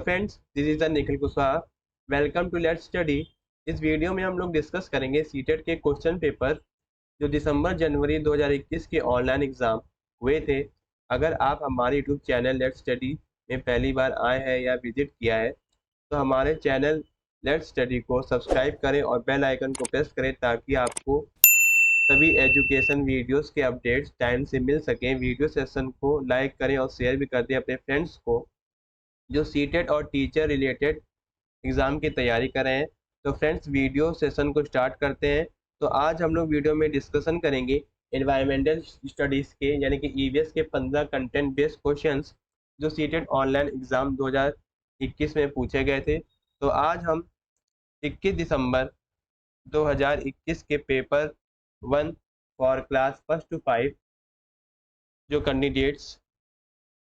Friends, this is the Nikhil Kushwaha. Welcome to let's study. इस video में हम लोग डिस्कस करेंगे सीटेट के क्वेश्चन पेपर जो दिसंबर जनवरी 2021 के ऑनलाइन एग्जाम हुए थे। अगर आप हमारे यूट्यूब चैनल लेट्स स्टडी में पहली बार आए हैं या विजिट किया है तो हमारे चैनल लेट्स स्टडी को सब्सक्राइब करें और बेल आइकन को प्रेस करें ताकि आपको सभी एजुकेशन वीडियोस के अपडेट्स टाइम से मिल सकें। वीडियो सेशन को लाइक करें और शेयर भी कर दें अपने फ्रेंड्स को जो सीटेट और टीचर रिलेटेड एग्ज़ाम की तैयारी कर रहे हैं। तो फ्रेंड्स, वीडियो सेशन को स्टार्ट करते हैं। तो आज हम लोग वीडियो में डिस्कशन करेंगे एनवायरमेंटल स्टडीज़ के यानी कि ईवीएस के 15 कंटेंट बेस्ड क्वेश्चंस जो सीटेट ऑनलाइन एग्ज़ाम 2021 में पूछे गए थे। तो आज हम 21 दिसंबर 2021 के paper 1 for class first to 5 जो कैंडिडेट्स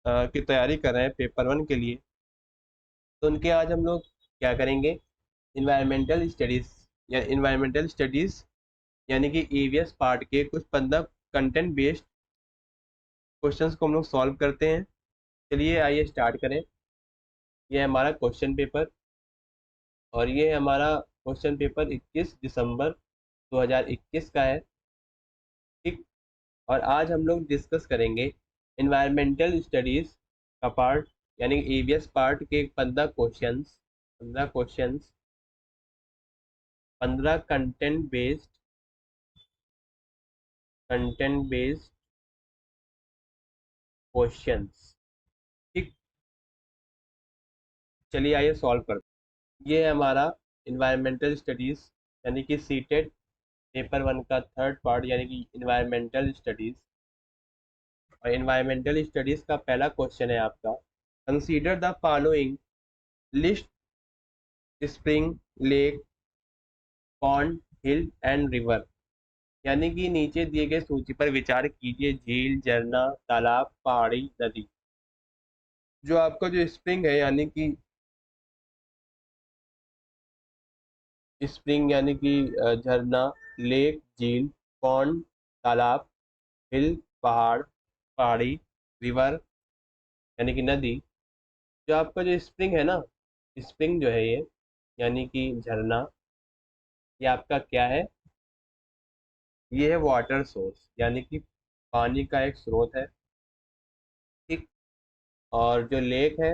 की तैयारी कर रहे हैं पेपर 1 के लिए, तो उनके आज हम लोग क्या करेंगे, इन्वायरमेंटल स्टडीज़ यानी कि ईवीएस पार्ट के कुछ 15 कंटेंट बेस्ड क्वेश्चंस को हम लोग सॉल्व करते हैं। चलिए आइए स्टार्ट करें। ये है हमारा क्वेश्चन पेपर और ये है हमारा क्वेश्चन पेपर 21 दिसंबर 2021 का है, ठीक। और आज हम लोग डिस्कस करेंगे इन्वायरमेंटल स्टडीज़ का पार्ट यानी कि ईवीएस पार्ट के 15 क्वेश्चंस 15 कंटेंट बेस्ड क्वेश्चंस, ठीक। चलिए आइए सॉल्व करते हैं। ये है हमारा इन्वायरमेंटल स्टडीज़ यानी कि सीटेट पेपर 1 का थर्ड पार्ट यानी कि इन्वायरमेंटल स्टडीज़। और इन्वायरमेंटल स्टडीज़ का पहला क्वेश्चन है आपका, consider the following list spring, lake, pond, hill and river. यानी कि नीचे दिए गए सूची पर विचार कीजिए। झील, झरना, तालाब, पहाड़ी, नदी। जो आपका जो स्प्रिंग है यानी कि स्प्रिंग यानी कि झरना, लेक, झील, पॉन्ड, तालाब, हिल, पहाड़, पहाड़ी, रिवर यानी कि नदी। जो आपका जो स्प्रिंग है ना, स्प्रिंग जो है ये यानी कि झरना, ये आपका क्या है, ये है वाटर सोर्स यानी कि पानी का एक स्रोत है, ठीक। और जो लेक है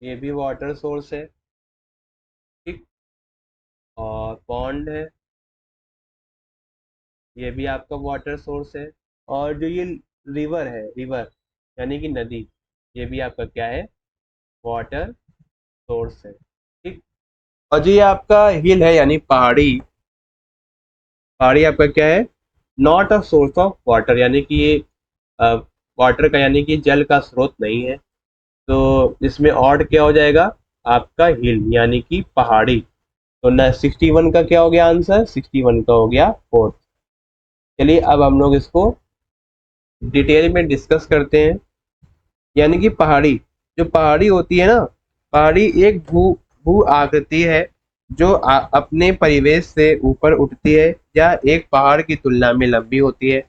ये भी वाटर सोर्स है, ठीक। और पॉन्ड है, ये भी आपका वाटर सोर्स है। और जो ये रिवर है, रिवर यानी कि नदी, ये भी आपका क्या है, वाटर सोर्स है, ठीक। और जो ये आपका हिल है यानी पहाड़ी, पहाड़ी आपका क्या है, not a source of water यानी कि ये वाटर का यानी कि जल का स्रोत नहीं है। तो इसमें ऑड क्या हो जाएगा, आपका हिल यानी कि पहाड़ी। तो न 61 का क्या हो गया आंसर, 61 का हो गया फोर्थ। चलिए अब हम लोग इसको डिटेल में डिस्कस करते हैं। यानी कि पहाड़ी, जो पहाड़ी होती है ना, पहाड़ी एक भू आकृति है जो अपने परिवेश से ऊपर उठती है या एक पहाड़ की तुलना में लंबी होती है।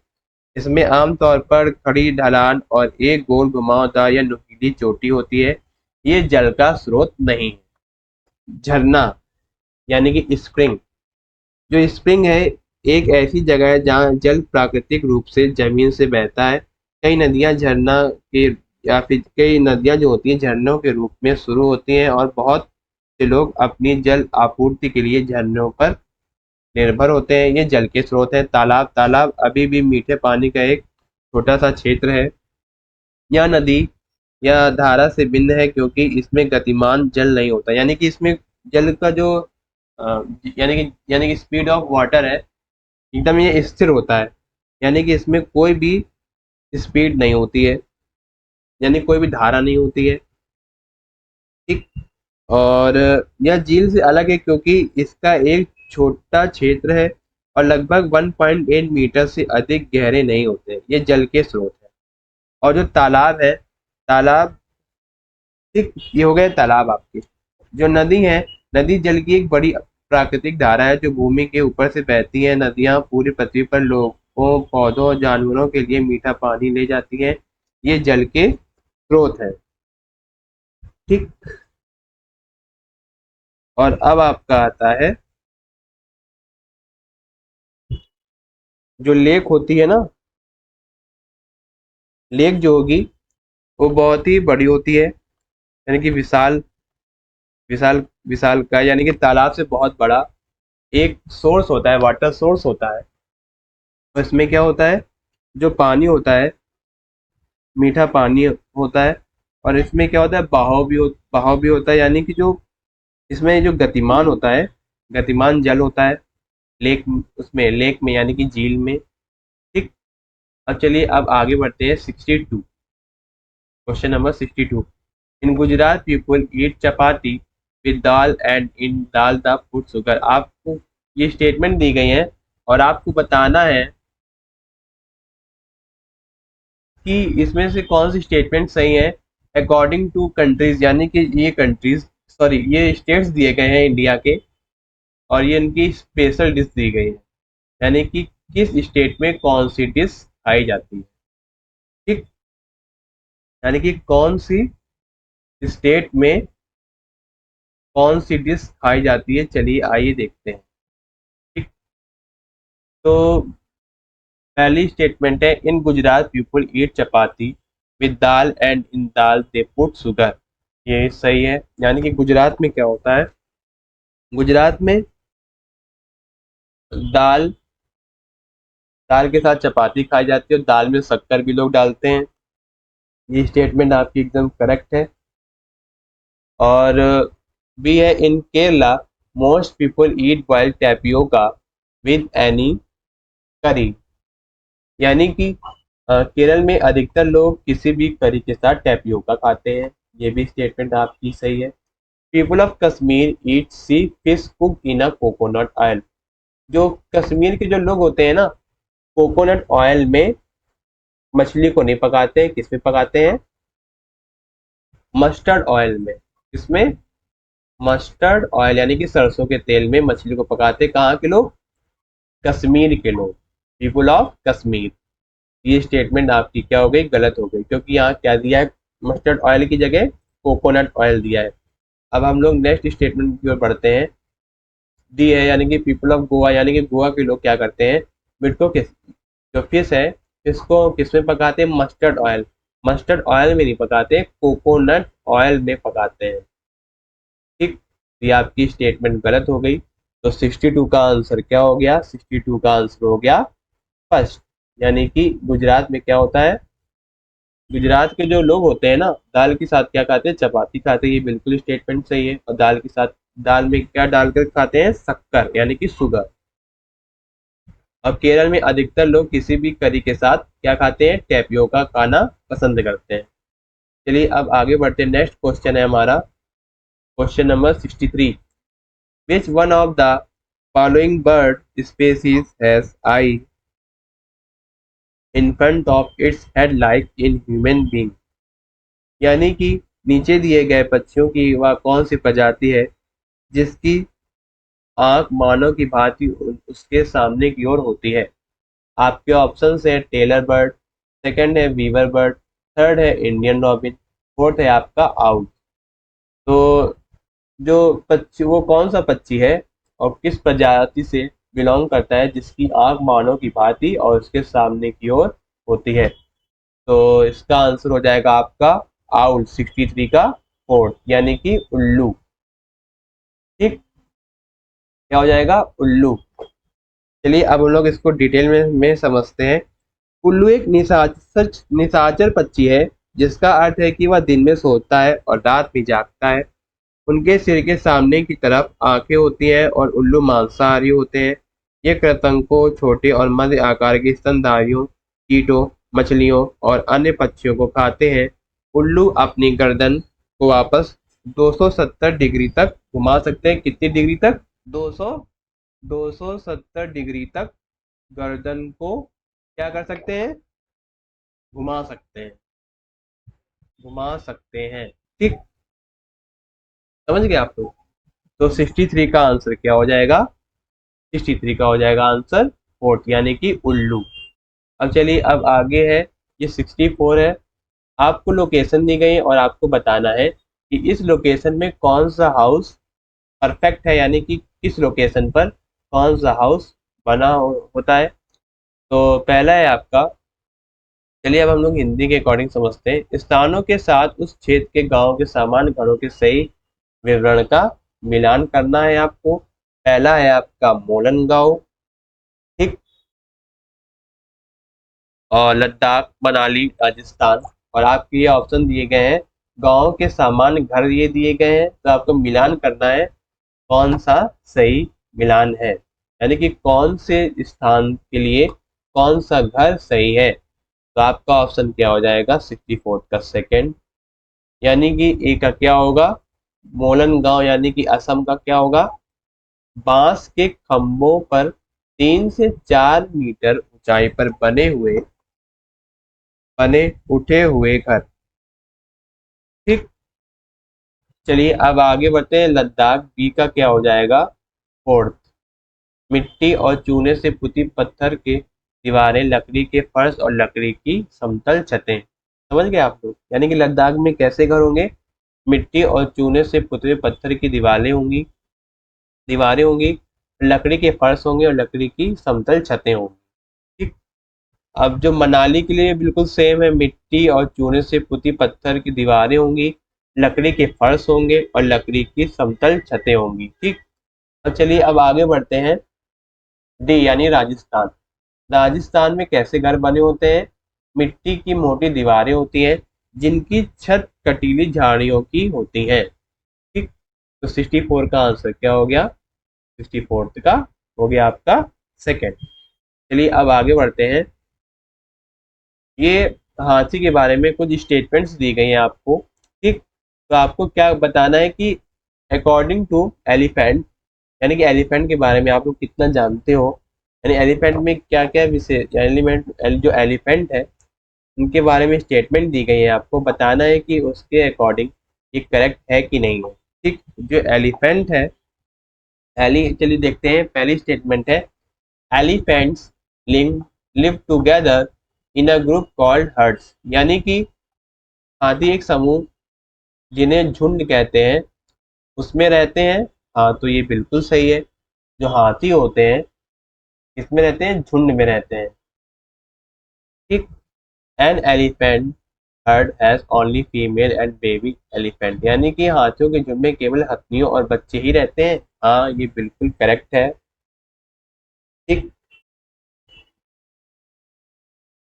इसमें आमतौर पर खड़ी ढलान और एक गोल घुमावदार या नुकीली चोटी होती है। ये जल का स्रोत नहीं है। झरना यानी कि स्प्रिंग, जो स्प्रिंग है एक ऐसी जगह है जहाँ जल प्राकृतिक रूप से जमीन से बहता है। कई नदियाँ झरना के या फिर कई नदियाँ जो होती हैं झरनों के रूप में शुरू होती हैं और बहुत से लोग अपनी जल आपूर्ति के लिए झरनों पर निर्भर होते हैं। ये जल के स्रोत हैं। तालाब, तालाब अभी भी मीठे पानी का एक छोटा सा क्षेत्र है। यह नदी या धारा से भिन्न है क्योंकि इसमें गतिमान जल नहीं होता, यानी कि इसमें जल का जो अ, यानी कि स्पीड ऑफ वाटर है एकदम ये स्थिर होता है, यानी कि इसमें कोई भी स्पीड नहीं होती है, यानी कोई भी धारा नहीं होती है, ठीक। और यह झील से अलग है क्योंकि इसका एक छोटा क्षेत्र है और लगभग 1.8 मीटर से अधिक गहरे नहीं होते। ये जल के स्रोत है। और जो तालाब है, तालाब, ठीक, ये हो गए तालाब आपके। जो नदी है, नदी जल की एक बड़ी प्राकृतिक धारा है जो भूमि के ऊपर से बहती है। नदियां पूरी पृथ्वी पर लोगों, पौधों और जानवरों के लिए मीठा पानी ले जाती हैं। ये जल के स्रोत है। ठीक। और अब आपका आता है जो लेक होती है ना, लेक जो होगी वो बहुत ही बड़ी होती है, यानी कि विशाल विशाल विशाल का, यानी कि तालाब से बहुत बड़ा एक सोर्स होता है, वाटर सोर्स होता है। और इसमें क्या होता है, जो पानी होता है, मीठा पानी होता है। और इसमें क्या होता है, बहाव भी होता है, यानी कि जो इसमें जो गतिमान होता है, गतिमान जल होता है लेक, उसमें लेक में यानी कि झील में। ठीक। अब चलिए अब आगे बढ़ते हैं 62, question number 62। In Gujarat people eat chapati with dal and in dal the put sugar. आपको ये स्टेटमेंट दी गई है और आपको बताना है कि इसमें से कौन सी स्टेटमेंट सही है अकॉर्डिंग टू कंट्रीज, यानी कि ये कंट्रीज, सॉरी ये स्टेट्स दिए गए हैं इंडिया के, और ये इनकी स्पेशल डिश दी गई है, यानी कि किस स्टेट में कौन सी डिश खाई जाती है। ठीक। यानी कि कौन सी स्टेट में कौन सी डिश खाई जाती है, चलिए आइए देखते हैं। ठीक। तो पहली स्टेटमेंट है in Gujarat people eat chapati with dal and in dal they put sugar. ये सही है, यानी कि गुजरात में क्या होता है, गुजरात में दाल दाल के साथ चपाती खाई जाती है और दाल में शक्कर भी लोग डालते हैं। ये स्टेटमेंट आपकी एकदम करेक्ट है। और बी है in Kerala most people eat boiled tapioca with any curry, यानी कि केरल में अधिकतर लोग किसी भी करी के साथ टैपियोका खाते हैं। ये भी स्टेटमेंट आपकी सही है। People of Kashmir eat sea fish cook in a coconut oil. जो कश्मीर के जो लोग होते हैं ना, कोकोनट ऑयल में मछली को नहीं पकाते हैं, किस में पकाते हैं, मस्टर्ड ऑयल में। इसमें मस्टर्ड ऑयल यानी कि सरसों के तेल में मछली को पकाते हैं। कहाँ के लोग, कश्मीर के लोग, पीपल ऑफ कश्मीर। ये स्टेटमेंट आपकी क्या हो गई, गलत हो गई, क्योंकि यहाँ क्या दिया है, मस्टर्ड ऑयल की जगह कोकोनट ऑयल दिया है। अब हम लोग नेक्स्ट स्टेटमेंट की ओर बढ़ते हैं। डी है यानी कि पीपल ऑफ गोवा, यानी कि गोवा के लोग क्या करते हैं, मीट को किस, जो फिश है इसको किस में पकाते हैं, मस्टर्ड ऑयल। मस्टर्ड ऑयल में नहीं पकाते, कोकोनट ऑयल में पकाते हैं। ठीक। ये आपकी स्टेटमेंट गलत हो गई। तो 62 का आंसर क्या हो गया, 62 का आंसर हो गया फर्स्ट, यानी कि गुजरात में क्या होता है, गुजरात के जो लोग होते हैं ना, दाल के साथ क्या खाते हैं, चपाती खाते हैं। ये बिल्कुल स्टेटमेंट सही है। और दाल के साथ, दाल में क्या डालकर खाते हैं, शक्कर यानी कि शुगर। अब केरल में अधिकतर लोग किसी भी करी के साथ क्या खाते हैं, टैपियोका खाना पसंद करते हैं। चलिए अब आगे बढ़ते हैं। नेक्स्ट क्वेश्चन है हमारा question number 63। Which one of the following bird species has I in front of its head like in human being, यानी कि नीचे दिए गए पक्षियों की वह कौन सी प्रजाति है जिसकी आंख मानव की भांति उसके सामने की ओर होती है। आपके ऑप्शन है टेलर बर्ड, सेकंड है वीवर बर्ड, थर्ड है इंडियन रॉबिन, फोर्थ है आपका आउल। तो जो पक्षी, वो कौन सा पक्षी है और किस प्रजाति से बिलोंग करता है जिसकी आंख मानव की भांति और उसके सामने की ओर होती है। तो इसका आंसर हो जाएगा आपका आउल, 63 का फोर्थ, यानी कि उल्लू। ठीक। क्या हो जाएगा, उल्लू। चलिए अब हम लोग इसको डिटेल में समझते हैं। उल्लू एक निशाचर पक्षी है, जिसका अर्थ है कि वह दिन में सोता है और रात में जागता है। उनके सिर के सामने की तरफ आंखें होती हैं और उल्लू मांसाहारी होते हैं। ये कृंतकों, छोटे और मध्य आकार के स्तनधारियों, कीटों, मछलियों और अन्य पक्षियों को खाते हैं। उल्लू अपनी गर्दन को वापस 270 डिग्री तक घुमा सकते हैं। कितनी डिग्री तक, 200 270 डिग्री तक गर्दन को क्या कर सकते हैं, घुमा सकते हैं, घुमा सकते हैं। ठीक। समझ गए आप लोग। तो 63 का आंसर क्या हो जाएगा, 63 का हो जाएगा आंसर फोर्थ, यानी कि उल्लू। अब चलिए अब आगे है, ये 64 है। आपको लोकेशन दी गई है और आपको बताना है कि इस लोकेशन में कौन सा हाउस परफेक्ट है, यानी कि किस लोकेशन पर कौन सा हाउस बना होता है। तो पहला है आपका, चलिए अब हम लोग हिंदी के अकॉर्डिंग समझते हैं। स्थानों के साथ उस क्षेत्र के गांव के सामान्य घरों के सही विवरण का मिलान करना है आपको। पहला है आपका मोलन गांव, ठीक, और लद्दाख, मनाली, राजस्थान। और आपके ये ऑप्शन दिए गए हैं, गांव के सामान्य घर ये दिए गए हैं, तो आपको मिलान करना है कौन सा सही मिलान है, यानी कि कौन से स्थान के लिए कौन सा घर सही है। तो आपका ऑप्शन क्या हो जाएगा, 64 का सेकंड, यानी कि ए का क्या होगा, मोलन गांव, यानी कि असम का क्या होगा, बांस के खंभों पर 3 से 4 मीटर ऊंचाई पर बने उठे हुए घर, ठीक। चलिए अब आगे बढ़ते हैं, लद्दाख, बी का क्या हो जाएगा, फोर्थ, मिट्टी और चूने से पुती पत्थर के दीवारें, लकड़ी के फर्श और लकड़ी की समतल छतें। समझ गए आप लोग, यानी कि लद्दाख में कैसे घर होंगे, मिट्टी और चूने से पुते पत्थर की दीवारें होंगी, लकड़ी के फर्श होंगे और लकड़ी की समतल छतें होंगी, ठीक। अब जो मनाली के लिए बिल्कुल सेम है, मिट्टी और चूने से पुती पत्थर की दीवारें होंगी, लकड़ी के फर्श होंगे और लकड़ी की समतल छतें होंगी, ठीक। अब चलिए अब आगे बढ़ते हैं, डी यानी राजस्थान। राजस्थान में कैसे घर बने होते हैं, मिट्टी की मोटी दीवारें होती हैं जिनकी छत कटीली झाड़ियों की होती है, ठीक। तो 64 का आंसर क्या हो गया, 64 का हो गया आपका सेकंड। चलिए अब आगे बढ़ते हैं, ये हाथी के बारे में कुछ स्टेटमेंट्स दी गई हैं आपको, ठीक। तो आपको क्या बताना है कि अकॉर्डिंग टू एलिफेंट, यानी कि एलिफेंट के बारे में आप लोग कितना जानते हो, यानी एलिफेंट में क्या क्या विशेष एलिमेंट, जो एलिफेंट है उनके बारे में स्टेटमेंट दी गई है, आपको बताना है कि उसके अकॉर्डिंग ये करेक्ट है कि नहीं है, ठीक। जो एलिफेंट है, चलिए देखते हैं, पहली स्टेटमेंट है, elephants live live together in a group called hertz, यानी कि हाथी एक समूह जिन्हें झुंड कहते हैं उसमें रहते हैं। हाँ, तो ये बिल्कुल सही है, जो हाथी होते हैं किसमें रहते हैं, झुंड में रहते हैं, ठीक। An elephant heard has only female and baby elephant, यानी कि हाथियों के झुंड में केवल हथनियों और बच्चे ही रहते हैं। हाँ, ये बिल्कुल करेक्ट है, ठीक।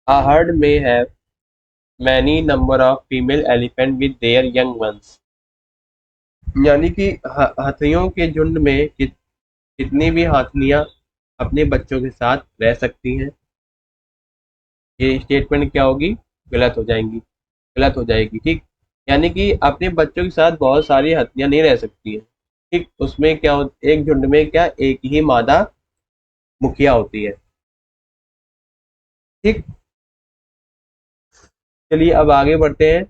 A herd may have many number of female elephant with their young ones, यानी कि हाथियों के झुंड में कितनी भी हाथनियां अपने बच्चों के साथ रह सकती हैं। ये स्टेटमेंट क्या होगी, गलत हो जाएंगी, गलत हो जाएगी, ठीक। यानी कि अपने बच्चों के साथ बहुत सारी हथियां नहीं रह सकती हैं, ठीक। उसमें क्या एक झुंड में क्या एक ही मादा मुखिया होती है, ठीक। चलिए अब आगे बढ़ते हैं,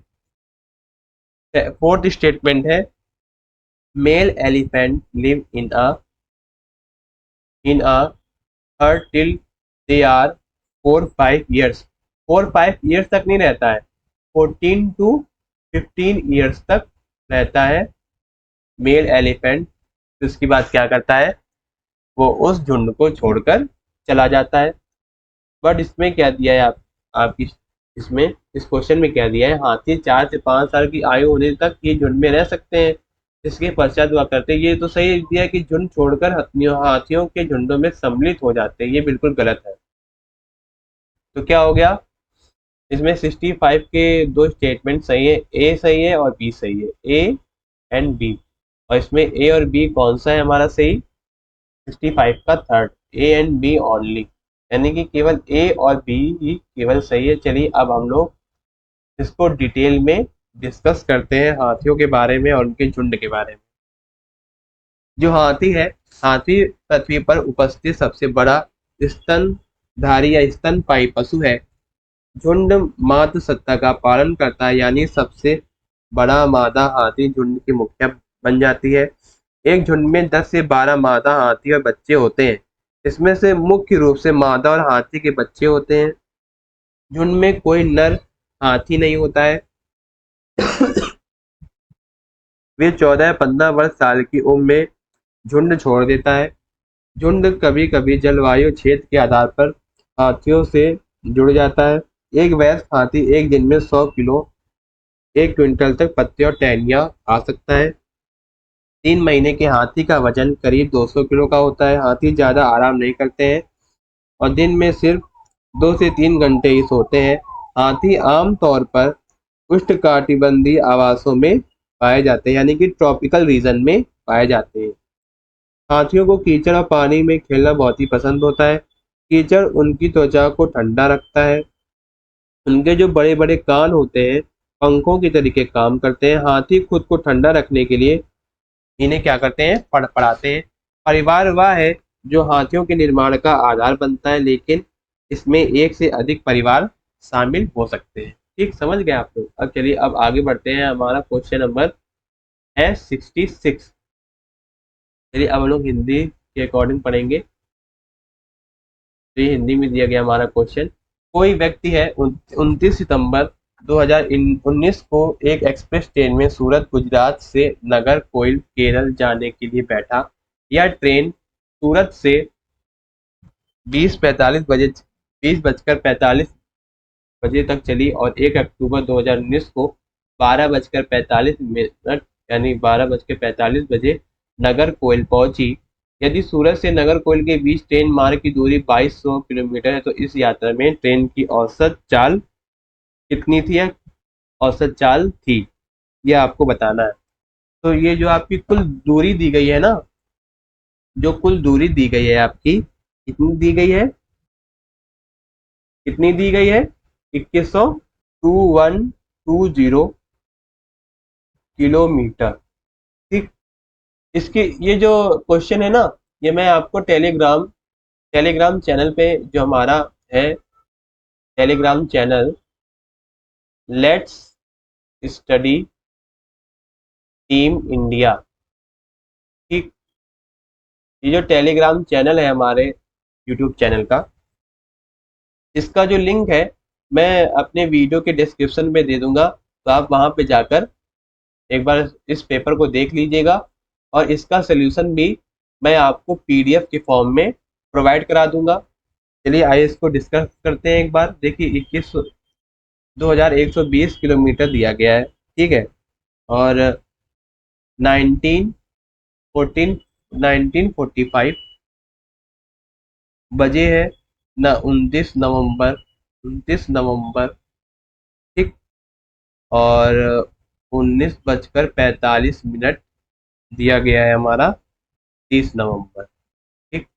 फोर्थ स्टेटमेंट है, male elephant live in a herd till they are 4-5 years, 4-5 years तक नहीं रहता है, 14 to 15 years तक रहता है मेल एलिफेंट। तो इसकी बात क्या करता है, वो उस झुंड को छोड़कर चला जाता है। बट इसमें क्या दिया है आपकी इसमें इस क्वेश्चन में क्या दिया है, हाथी 4 से 5 साल की आयु होने तक ये झुंड में रह सकते हैं, इसके पश्चात हुआ करते हैं। ये तो सही दिया है कि झुंड छोड़कर हाथियों के झुंडों में सम्मिलित हो जाते हैं, ये बिल्कुल गलत है। तो क्या हो गया, इसमें 65 के दो स्टेटमेंट सही है, ए सही है और बी सही है, ए एंड बी। और इसमें ए और बी कौन सा है हमारा सही, 65 का third, A and B only, यानी कि केवल ए और बी ही केवल सही है। चलिए अब हम लोग इसको डिटेल में डिस्कस करते हैं, हाथियों के बारे में और उनके झुंड के बारे में। जो हाथी है, हाथी पृथ्वी पर उपस्थित सबसे बड़ा स्तनधारी या स्तनपायी पशु है। झुंड मात्र सत्ता का पालन करता है, यानी सबसे बड़ा मादा हाथी झुंड की मुखिया बन जाती है। एक झुंड में 10 से 12 मादा हाथी और बच्चे होते हैं, इसमें से मुख्य रूप से मादा और हाथी के बच्चे होते हैं। झुंड में कोई नर हाथी नहीं होता है। वे 14 या 15 वर्ष साल की उम्र में झुंड छोड़ देता है। झुंड कभी कभी जलवायु क्षेत्र के आधार पर हाथियों से जुड़ जाता है। एक वयस्क हाथी एक दिन में 100 किलो 1 क्विंटल तक पत्ते और टहनियाँ खा सकता है। 3 महीने के हाथी का वजन करीब 200 किलो का होता है। हाथी ज्यादा आराम नहीं करते हैं और दिन में सिर्फ 2 से 3 घंटे ही सोते हैं। हाथी आमतौर पर उष्णकटिबंधीय आवासों में पाए जाते हैं, यानी कि ट्रॉपिकल रीजन में पाए जाते हैं। हाथियों को कीचड़ और पानी में खेलना बहुत ही पसंद होता है। कीचड़ उनकी त्वचा को ठंडा रखता है। उनके जो बड़े बड़े कान होते हैं पंखों की तरीके काम करते हैं। हाथी खुद को ठंडा रखने के लिए इन्हें क्या करते हैं, पढ़ाते हैं। परिवार वह है जो हाथियों के निर्माण का आधार बनता है, लेकिन इसमें एक से अधिक परिवार शामिल हो सकते हैं। ठीक, समझ गए आप लोग। अब चलिए अब आगे बढ़ते हैं। हमारा क्वेश्चन नंबर है 66। चलिए अब हम लोग हिंदी के अकॉर्डिंग पढ़ेंगे। तो ये हिंदी में दिया गया हमारा क्वेश्चन। कोई व्यक्ति है 29 सितंबर 2019 को एक एक्सप्रेस ट्रेन में सूरत गुजरात से नागरकोइल केरल जाने के लिए बैठा। यह ट्रेन सूरत से 20:45 बजे 20:45 तक चली और 1 अक्टूबर 2019 को 12:45 यानी 12:45 नागरकोइल पहुंची। यदि सूरत से नागरकोइल के बीच ट्रेन मार्ग की दूरी 2200 किलोमीटर है तो इस यात्रा में ट्रेन की औसत चाल कितनी थी, या औसत चाल थी, यह आपको बताना है। तो ये जो आपकी कुल दूरी दी गई है ना, जो कुल दूरी दी गई है आपकी, कितनी दी गई है, कितनी दी गई है, 2120 किलोमीटर। ठीक, इसके ये जो क्वेश्चन है ना, ये मैं आपको टेलीग्राम टेलीग्राम चैनल पे जो हमारा है Telegram channel let's study team India. ठीक, ये जो टेलीग्राम चैनल है हमारे यूट्यूब चैनल का, इसका जो लिंक है मैं अपने वीडियो के डिस्क्रिप्शन में दे दूंगा। तो आप वहां पे जाकर एक बार इस पेपर को देख लीजिएगा और इसका सोल्यूशन भी मैं आपको पीडीएफ के फॉर्म में प्रोवाइड करा दूंगा। चलिए आइए इसको डिस्कस करते हैं। एक बार देखिए, 21,2120 किलोमीटर दिया गया है। ठीक है, और 1945 बजे है ना, 29 नवंबर। ठीक, और 19:45 दिया गया है हमारा 30 नवंबर। ठीक,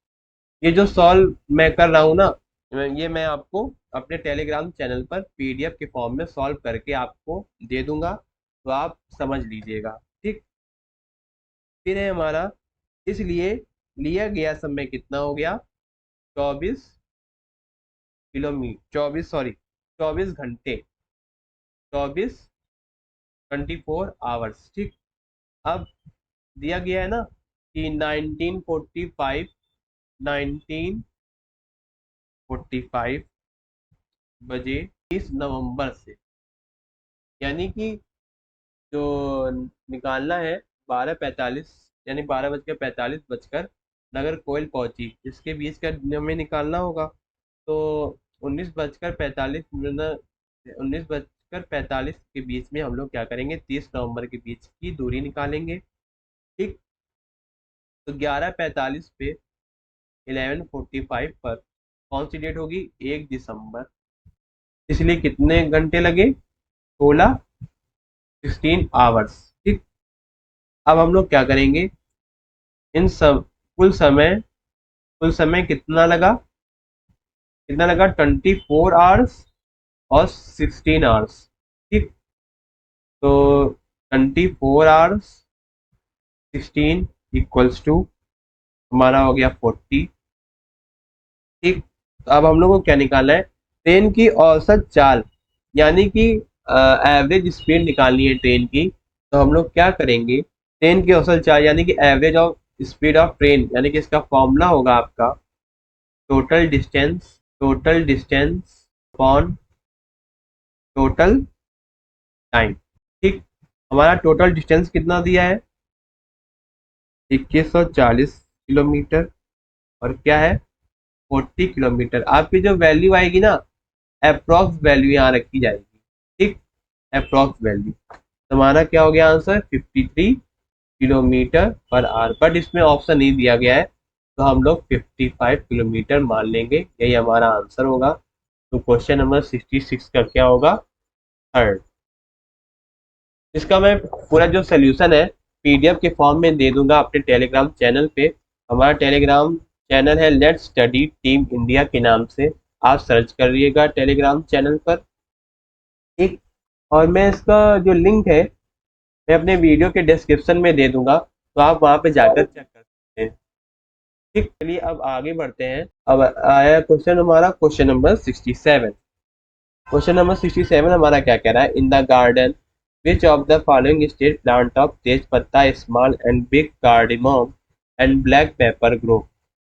ये जो सॉल्व मैं कर रहा हूँ ना, ये मैं आपको अपने टेलीग्राम चैनल पर पीडीएफ के फॉर्म में सॉल्व करके आपको दे दूंगा, तो आप समझ लीजिएगा। ठीक, फिर है हमारा, इसलिए लिया गया समय कितना हो गया, 24 घंटे, 24 ठीक। अब दिया गया है ना कि 1945 बजे 30 नवंबर से, यानी कि जो निकालना है 12:45, यानी 12:45 नगर कोयल पहुंची, इसके बीच का हमें निकालना होगा। तो 19:45 के बीच में हम लोग क्या करेंगे, 30 नवंबर के बीच की दूरी निकालेंगे। ठीक, तो 11:45 पे 11:45 पर कौन सी डेट होगी, 1 दिसंबर। इसलिए कितने घंटे लगे, 16 आवर्स। ठीक, अब हम लोग क्या करेंगे, इन सब कुल समय कितना लगा 24 आवर्स और 16 आवर्स। ठीक, तो 24 आवर्स 16 = हमारा हो गया 40। ठीक, तो अब हम लोग को क्या निकालना है, ट्रेन की औसत चाल, यानी कि एवरेज स्पीड निकालनी है ट्रेन की। तो हम लोग क्या करेंगे, ट्रेन की औसत चाल यानी कि average of speed of train, यानी कि इसका फॉर्मूला होगा आपका total distance upon total time. ठीक, हमारा टोटल डिस्टेंस कितना दिया है, 2140 किलोमीटर, और क्या है, 40 किलोमीटर। आपकी जो वैल्यू आएगी ना, अप्रोक्स वैल्यू यहाँ रखी जाएगी, ठीक, अप्रोक्स वैल्यू। तो हमारा क्या हो गया answer, 53 kilometre per hour, but इसमें ऑप्शन नहीं दिया गया है, तो हम लोग 55 किलोमीटर मान लेंगे, यही हमारा आंसर होगा। तो क्वेश्चन नंबर 66 का क्या होगा, थर्ड। इसका मैं पूरा जो सोल्यूशन है पीडीएफ के फॉर्म में दे दूंगा अपने टेलीग्राम चैनल पे। हमारा टेलीग्राम चैनल है लेट्स स्टडी टीम इंडिया के नाम से, आप सर्च करिएगा टेलीग्राम चैनल पर, ठीक। और मैं इसका जो लिंक है मैं अपने वीडियो के डिस्क्रिप्शन में दे दूंगा, तो आप वहां पे जाकर चेक कर सकते हैं, ठीक। चलिए अब आगे बढ़ते हैं। अब आया क्वेश्चन हमारा, क्वेश्चन नंबर 67। क्वेश्चन नंबर 67 हमारा क्या कह रहा है, in the garden which of the following state plant of tej patta, small and big cardamom and black pepper grow.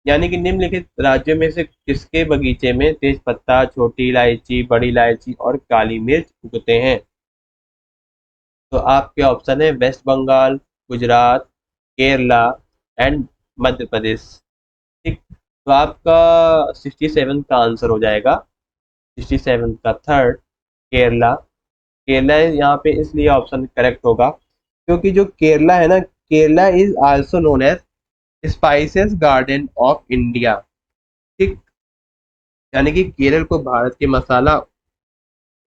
यानी कि निम्नलिखित राज्यों में से किसके बगीचे में तेज पत्ता, छोटी इलायची, बड़ी इलायची और काली मिर्च उगते हैं। तो आपके ऑप्शन है वेस्ट बंगाल, गुजरात, केरला एंड मध्य प्रदेश, ठीक। तो आपका 67 का आंसर हो जाएगा, 67 का थर्ड, केरला। केरला यहाँ पे इसलिए ऑप्शन करेक्ट होगा क्योंकि जो केरला है ना, Kerala is also known as spices garden of India, ठीक। यानी कि केरल को भारत के मसाला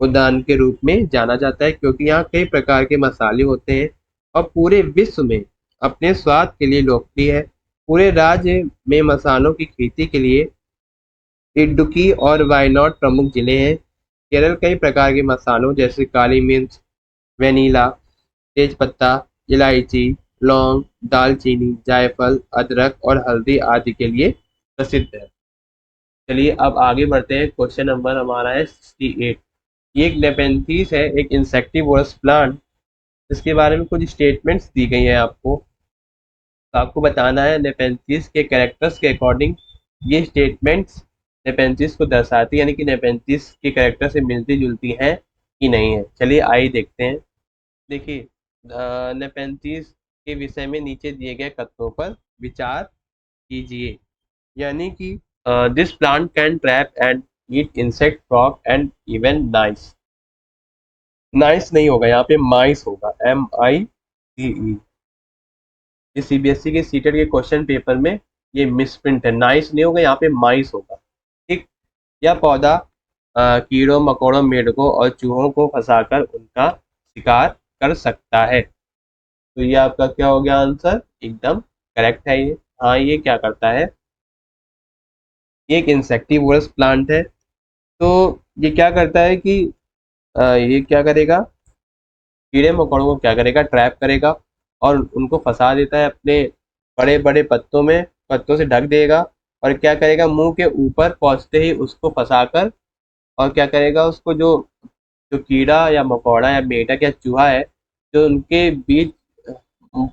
उद्यान के रूप में जाना जाता है क्योंकि यहाँ कई प्रकार के मसाले होते हैं और पूरे विश्व में अपने स्वाद के लिए लोकप्रिय है। पूरे राज्य में मसालों की खेती के लिए इडुक्की और वायनाड प्रमुख जिले हैं। केरल कई प्रकार के मसालों जैसे काली मिर्च, वेनिला, तेजपत्ता, इलायची, लौंग, दालचीनी, जायफल, अदरक और हल्दी आदि के लिए प्रसिद्ध है। चलिए अब आगे बढ़ते हैं। क्वेश्चन नंबर हमारा है 68। ये एक नेपेंथीस है, एक इंसेक्टिवोरस प्लांट, इसके बारे में कुछ स्टेटमेंट्स दी गई हैं आपको। तो आपको बताना है नेपेंथीस के कैरेक्टर्स के अकॉर्डिंग ये स्टेटमेंट्स नेपेंथीस को दर्शाती यानी कि नेपेंथीस के कैरेक्टर से मिलती जुलती हैं कि नहीं है। चलिए आइए देखते हैं। देखिए नेपेंथीस के विषय में नीचे दिए गए कथनों पर विचार कीजिए। यानी कि this plant can trap and eat insect, frog and even nice. Nice नहीं होगा, यहाँ पे माइस होगा, MICE। ये सीबीएसई के सीटेट के क्वेश्चन पेपर में ये मिसप्रिंट है, नाइस नहीं होगा, यहाँ पे माइस होगा, ठीक। यह पौधा कीड़ों मकोड़ों, मेढकों और चूहों को फंसाकर उनका शिकार कर सकता है। तो ये आपका क्या हो गया आंसर, एकदम करेक्ट है ये। हाँ, ये क्या करता है, ये एक इंसेक्टिवोरस प्लांट है। तो ये क्या करता है कि ये क्या करेगा, कीड़े मकोड़ों को क्या करेगा, ट्रैप करेगा और उनको फंसा देता है अपने बड़े बड़े पत्तों में, पत्तों से ढक देगा और क्या करेगा, मुंह के ऊपर पहुंचते ही उसको फंसाकर, और क्या करेगा, उसको जो जो कीड़ा या मकोड़ा या मेढक या चूहा है, जो उनके बीच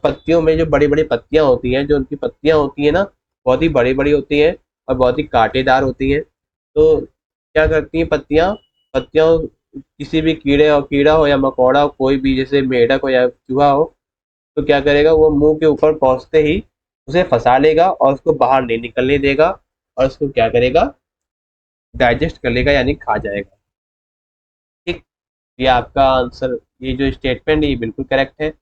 पत्तियों में जो बड़ी बड़ी पत्तियां होती हैं, जो उनकी पत्तियां होती हैं ना, बहुत ही बड़ी बड़ी होती हैं और बहुत ही कांटेदार होती हैं। तो क्या करती हैं पत्तियां, पत्तियां किसी भी कीड़ा हो या मकोड़ा हो, कोई भी जैसे मेढक हो या चूहा हो, तो क्या करेगा, वो मुंह के ऊपर पहुंचते ही उसे फंसा लेगा और उसको बाहर नहीं निकलने देगा और उसको क्या करेगा, डाइजेस्ट कर लेगा यानी खा जाएगा, ठीक। ये आपका आंसर, ये जो स्टेटमेंट है ये बिल्कुल करेक्ट है।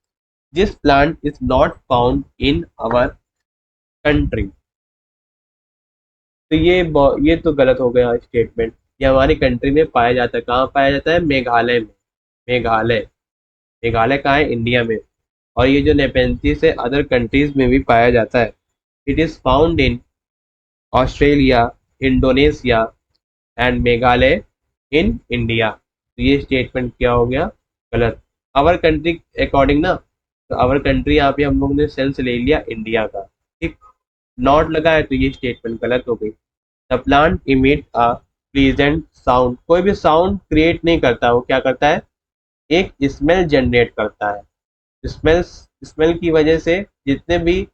This plant is not found in our country. तो ये तो गलत हो गया स्टेटमेंट। ये हमारी कंट्री में पाया जाता है, कहाँ पाया जाता है, मेघालय में। मेघालय, मेघालय कहाँ है, इंडिया में। और ये जो नेपेंथिस है अदर कंट्रीज में भी पाया जाता है। It is found in Australia, Indonesia and Meghalaya in India. तो ये स्टेटमेंट क्या हो गया, गलत। आवर कंट्री अकॉर्डिंग ना, तो आवर कंट्री यहाँ पे हम लोग ने सेंस ले लिया इंडिया का, ठीक। नॉट लगा है तो ये स्टेटमेंट गलत हो गई। The plant emit a pleasant sound, कोई भी साउंड क्रिएट नहीं करता, वो क्या करता है, एक स्मेल जनरेट करता है। स्मेल, स्मेल की वजह से जितने भी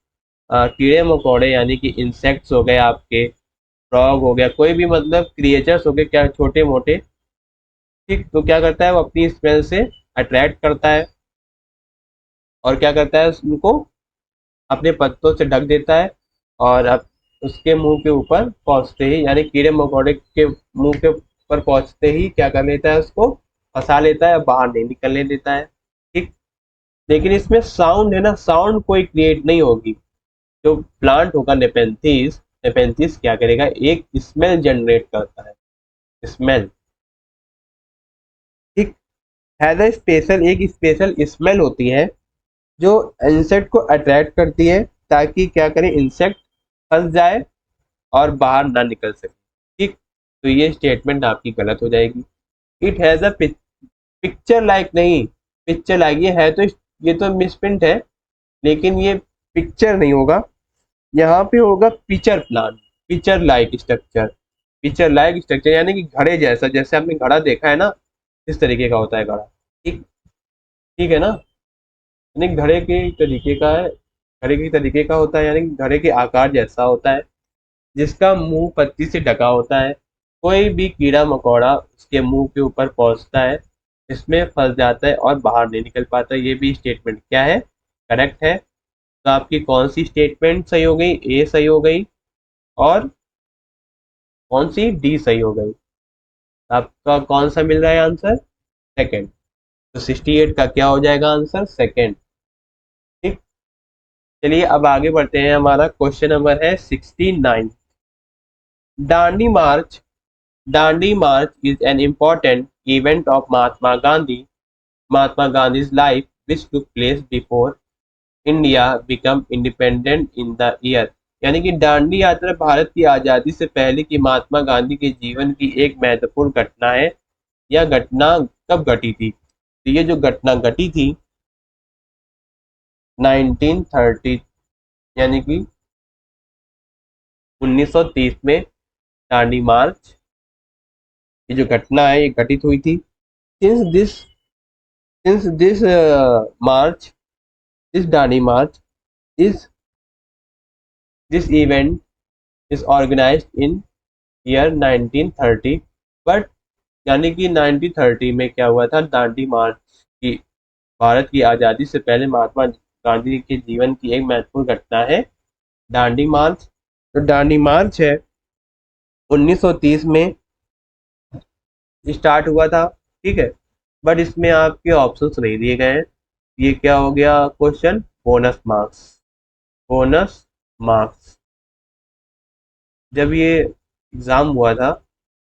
कीड़े मकोड़े यानी कि इंसेक्ट्स हो गए आपके, फ्रॉग हो गया, कोई भी मतलब क्रिएचर्स हो गए क्या छोटे मोटे, ठीक, तो क्या करता है वो अपनी स्मेल से अट्रैक्ट करता है और क्या करता है, उनको अपने पत्तों से ढक देता है, और अब उसके मुंह के ऊपर पहुंचते ही, यानी कीड़े मकोड़े के मुंह के ऊपर पहुंचते ही क्या कर लेता है, उसको फंसा लेता है, बाहर नहीं निकलने देता है। ठीक। लेकिन इसमें साउंड है ना, साउंड कोई क्रिएट नहीं होगी। जो प्लांट होगा नेपेंथिस, नेपेंथिस क्या करेगा, एक स्मेल जनरेट करता है, स्मेल। ठीक। हैज अ स्पेशल, एक स्पेशल स्मेल होती है जो इंसेक्ट को अट्रैक्ट करती है, ताकि क्या करे, इंसेक्ट फंस जाए और बाहर ना निकल सके। ठीक। तो ये स्टेटमेंट आपकी गलत हो जाएगी। It has a picture like, नहीं, पिक्चर लाइक ये है, तो ये तो मिसप्रिंट है, लेकिन ये पिक्चर नहीं होगा, यहाँ पे होगा picture plan, picture like structure. Picture like structure यानी कि घड़े जैसा, जैसे आपने घड़ा देखा है ना, इस तरीके का होता है घड़ा। ठीक। ठीक है ना, यानी घड़े के तरीके का है, घड़े के तरीके का होता है, यानी कि घड़े के आकार जैसा होता है, जिसका मुंह पत्ती से ढका होता है। कोई भी कीड़ा मकोड़ा उसके मुंह के ऊपर पहुंचता है, इसमें फंस जाता है और बाहर नहीं निकल पाता। ये भी स्टेटमेंट क्या है, करेक्ट है। तो आपकी कौन सी स्टेटमेंट सही हो गई, ए सही हो गई, और कौन सी, डी सही हो गई। आपका कौन सा मिल रहा है आंसर, सेकंड। तो 68 का क्या हो जाएगा आंसर, सेकंड। ठीक। चलिए अब आगे बढ़ते हैं, हमारा क्वेश्चन नंबर है 69। दांडी मार्च, Dandi March is an important event of Mahatma Gandhi's life, which took place before India became independent in the year। यानी कि दांडी यात्रा भारत की आज़ादी से पहले की महात्मा गांधी के जीवन की एक महत्वपूर्ण घटना है। यह घटना कब घटी थी, तो ये जो घटना घटी थी 1930, यानी कि 1930 में दांडी मार्च, ये जो घटना है ये घटित हुई थी। Since this since this march, this Dandi March is this event is organized in year 1930, but यानी कि 1930 में क्या हुआ था, दांडी मार्च की, भारत की आज़ादी से पहले महात्मा गांधी के जीवन की एक महत्वपूर्ण घटना है दांडी मार्च। तो दांडी मार्च है 1930 में स्टार्ट हुआ था। ठीक है, बट इसमें आपके ऑप्शंस नहीं दिए गए हैं। ये क्या हो गया question, bonus marks, bonus marks. जब ये एग्ज़ाम हुआ था,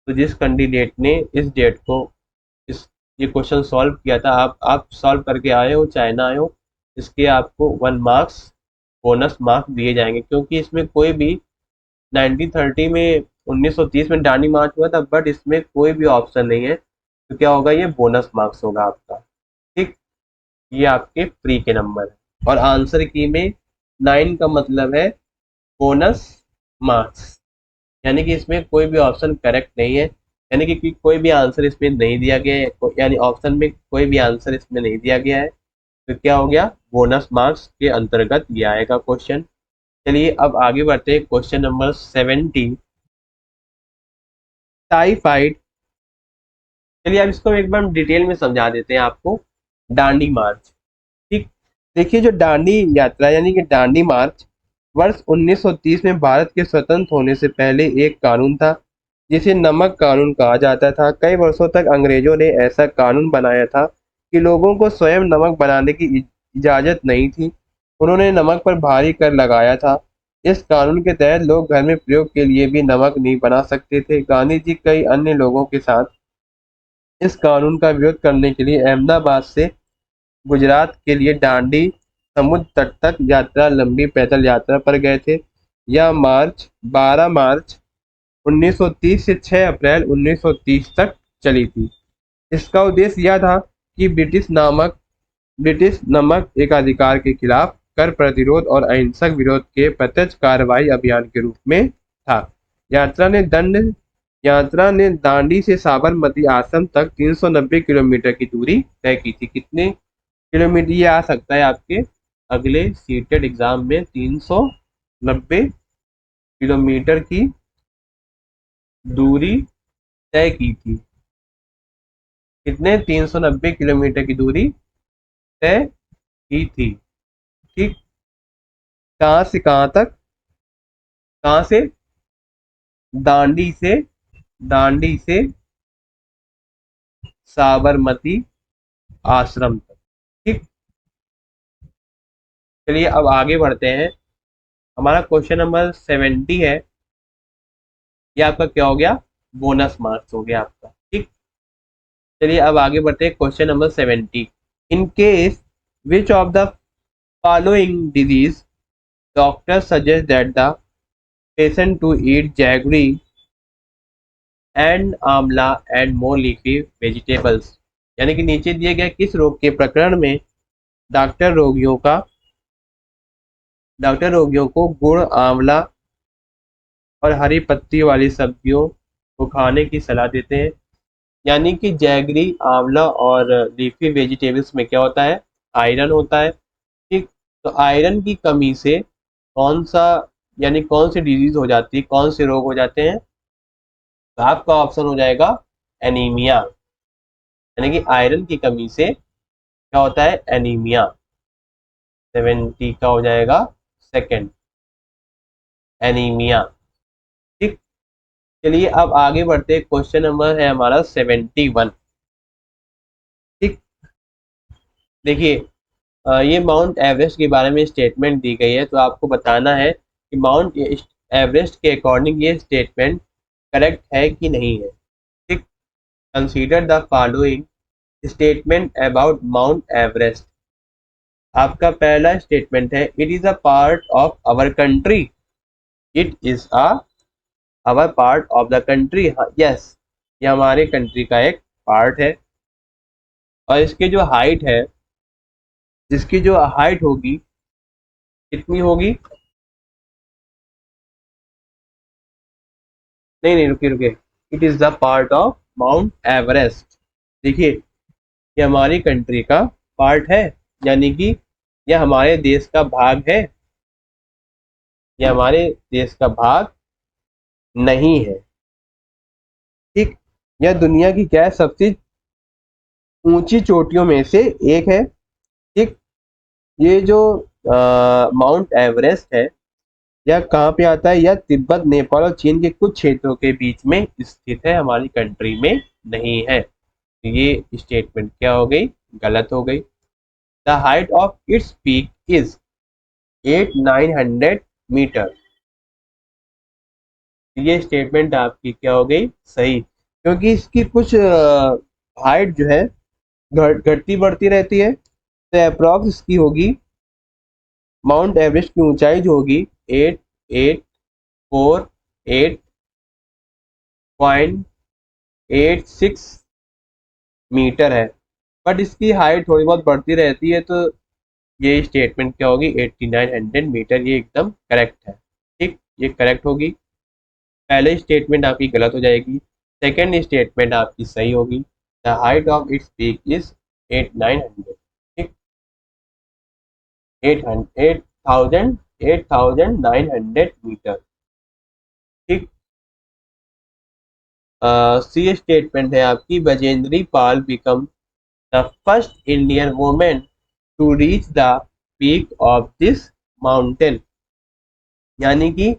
तो जिस कैंडिडेट ने इस डेट को, इस ये क्वेश्चन सॉल्व किया था, आप सॉल्व करके आए हो चाहे ना आए हो, इसके आपको 1 मार्क्स बोनस मार्क्स दिए जाएंगे, क्योंकि इसमें कोई भी 1930 में, 1930 में दांडी मार्च हुआ था, बट इसमें कोई भी ऑप्शन नहीं है, तो क्या होगा, ये बोनस मार्क्स होगा आपका। ठीक। ये आपके फ्री के नंबर है, और आंसर की में 9 का मतलब है बोनस मार्क्स, यानी कि इसमें कोई भी ऑप्शन करेक्ट नहीं है, यानी कि कोई भी आंसर इसमें नहीं दिया गया है, यानी ऑप्शन में कोई भी आंसर इसमें नहीं दिया गया है, तो क्या हो गया, बोनस मार्क्स के अंतर्गत ये आएगा क्वेश्चन। चलिए अब आगे बढ़ते हैं, क्वेश्चन नंबर 70, टाइफाइड। चलिए अब इसको एक बार डिटेल में समझा देते हैं आपको, दांडी मार्च। ठीक। देखिए जो दांडी यात्रा यानी कि दांडी मार्च वर्ष 1930 में भारत के स्वतंत्र होने से पहले एक कानून था, जिसे नमक कानून कहा जाता था। कई वर्षों तक अंग्रेजों ने ऐसा कानून बनाया था कि लोगों को स्वयं नमक बनाने की इजाजत नहीं थी। उन्होंने नमक पर भारी कर लगाया था। इस कानून के तहत लोग घर में प्रयोग के लिए भी नमक नहीं बना सकते थे। गांधी जी कई अन्य लोगों के साथ इस कानून का विरोध करने के लिए अहमदाबाद से गुजरात के लिए दांडी समुद्र तट तक यात्रा, लंबी पैदल यात्रा पर गए थे। यह मार्च 12 मार्च 1930 से 6 अप्रैल 1930 तक चली थी। इसका उद्देश्य यह था कि ब्रिटिश नमक एकाधिकार के खिलाफ कर प्रतिरोध और अहिंसक विरोध के प्रत्यक्ष कार्रवाई अभियान के रूप में था। यात्रा ने दांडी से साबरमती आश्रम तक 390 किलोमीटर की दूरी तय की थी। कितने किलोमीटर ये आ सकता है आपके अगले सीटेड एग्जाम में, 390 किलोमीटर की दूरी तय की थी। कितने, 390 किलोमीटर की दूरी तय ही थी। ठीक, कहाँ से कहाँ तक, कहाँ से, दांडी से, दांडी से साबरमती आश्रम तक। ठीक, चलिए अब आगे बढ़ते हैं। हमारा क्वेश्चन नंबर 70 है। ये आपका क्या हो गया, बोनस मार्क्स हो गया आपका। ठीक, चलिए अब आगे बढ़ते हैं question number 70। In case which of the following disease doctor suggest that the patient to eat jaggery and amla and more leafy vegetables. यानी कि नीचे दिए गए किस रोग के प्रकरण में डॉक्टर रोगियों का डॉक्टर रोगियों को गुड़, आंवला और हरी पत्ती वाली सब्जियों को खाने की सलाह देते हैं। यानी कि जैगरी, आंवला और लीफी वेजिटेबल्स में क्या होता है, आयरन होता है। ठीक, तो आयरन की कमी से कौन सा, यानी कौन सी डिजीज हो जाती है, कौन से रोग हो जाते हैं, तो आपका ऑप्शन हो जाएगा एनीमिया। यानी कि आयरन की कमी से क्या होता है, एनीमिया। 70 का हो जाएगा सेकंड, एनीमिया। ठीक, चलिए अब आगे बढ़ते हैं। क्वेश्चन नंबर है हमारा 71। ठीक, देखिए ये माउंट एवरेस्ट के बारे में स्टेटमेंट दी गई है, तो आपको बताना है कि माउंट एवरेस्ट के अकॉर्डिंग ये स्टेटमेंट करेक्ट है कि नहीं है। ठीक, consider the following statement about Mount Everest. आपका पहला स्टेटमेंट है, it is a part of our country. It is a our part of the country. Yes, ये हमारे कंट्री का एक पार्ट है। और इसकी जो हाइट होगी कितनी होगी, नहीं नहीं, रुकिए रुकिए, it is the part of mount Everest. देखिए, ये हमारी कंट्री का पार्ट है, यानी कि यह हमारे देश का भाग है, यह हमारे देश का भाग नहीं है। ठीक, यह दुनिया की क्या है, सबसे ऊंची चोटियों में से एक है। ठीक, ये जो माउंट एवरेस्ट है, यह कहाँ पे आता है, यह तिब्बत, नेपाल और चीन के कुछ क्षेत्रों के बीच में स्थित है, हमारी कंट्री में नहीं है। तो ये स्टेटमेंट क्या हो गई, गलत हो गई। The height of its peak is 8,900 metre. ये स्टेटमेंट आपकी क्या हो गई, सही, क्योंकि इसकी कुछ हाइट जो है घटती बढ़ती रहती है। तो अप्रॉक्स इसकी होगी, माउंट एवरेस्ट की ऊंचाई जो होगी 8848.86 मीटर है। बट इसकी हाइट थोड़ी बहुत बढ़ती रहती है, तो ये स्टेटमेंट क्या होगी, 8900 मीटर। ये एकदम करेक्ट है। ठीक, ये करेक्ट होगी। पहले स्टेटमेंट आपकी गलत हो जाएगी, सेकेंड स्टेटमेंट आपकी सही होगी। The height of its peak is 8900। ठीक, 8,900 मीटर। ठीक, सी स्टेटमेंट है आपकी, Bachendri Pal become the first Indian women to reach the peak of this mountain. यानी कि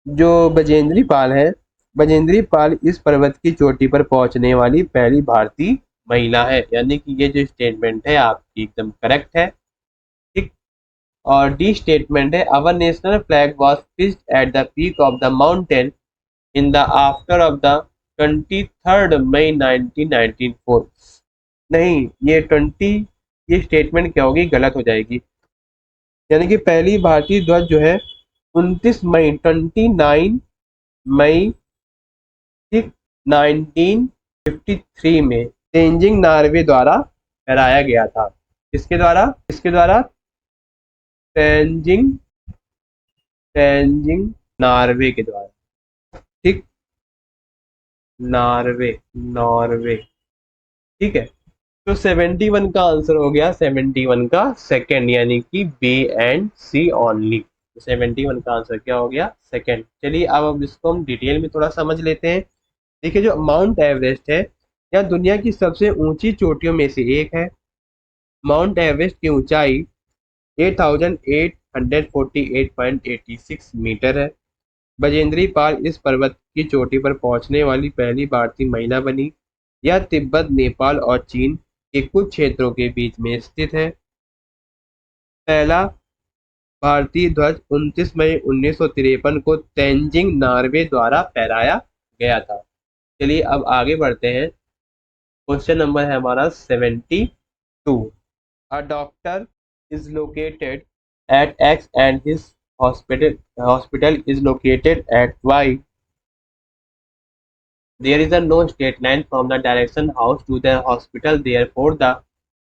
जो बजेंद्री पाल है, बजेंद्री पाल इस पर्वत की चोटी पर पहुंचने वाली पहली भारतीय महिला है। यानी कि ये जो स्टेटमेंट है आपकी एकदम करेक्ट है। ठीक, और डी स्टेटमेंट है, our national flag was fixed at the peak of the mountain in the after of the 23 मई 1994। नहीं, ये 20, ये स्टेटमेंट क्या होगी, गलत हो जाएगी। यानी कि पहली भारतीय ध्वज जो है 29 मई, 29 मई, ठीक, 1953 में तेंजिंग नार्वे द्वारा फहराया गया था। किसके द्वारा तेंजिंग तेंजिंग नार्वे के द्वारा। ठीक, नार्वे, नॉर्वे। ठीक है, तो 71 का आंसर हो गया, 71 का सेकंड, यानी कि बी एंड सी ओनली। तो 71 का आंसर क्या हो गया, सेकंड। चलिए अब इसको हम डिटेल में थोड़ा समझ लेते हैं। देखिए, जो माउंट एवरेस्ट है, यह दुनिया की सबसे ऊंची चोटियों में से एक है। माउंट एवरेस्ट की ऊंचाई 8848.86 मीटर है। बजेंद्री पाल इस पर्वत की चोटी पर पहुंचने वाली पहली भारतीय महिला बनी। यह तिब्बत, नेपाल और चीन के कुछ क्षेत्रों के बीच में स्थित है। पहला भारतीय ध्वज 29 मई 1953 को तेंजिंग नार्वे द्वारा फहराया गया था। चलिए अब आगे बढ़ते हैं। क्वेश्चन नंबर है हमारा 72। A doctor is located at X and his hospital is located at Y. There is a no straight line from the direction house to the hospital. Therefore, the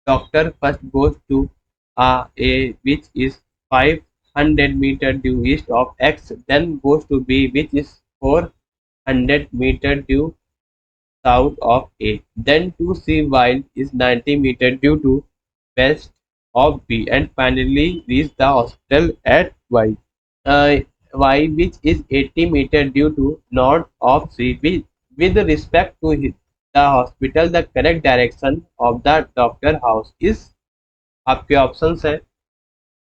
doctor first goes to A, which is 500 meters due east of X, then goes to B, which is 400 meters due south of A, then to C, while is 90 meters due to west of B, and finally reach the hospital at Y. Y, which is 80 meters due to north of C. With respect to the hospital, the correct direction of the doctor house is, आपके options है,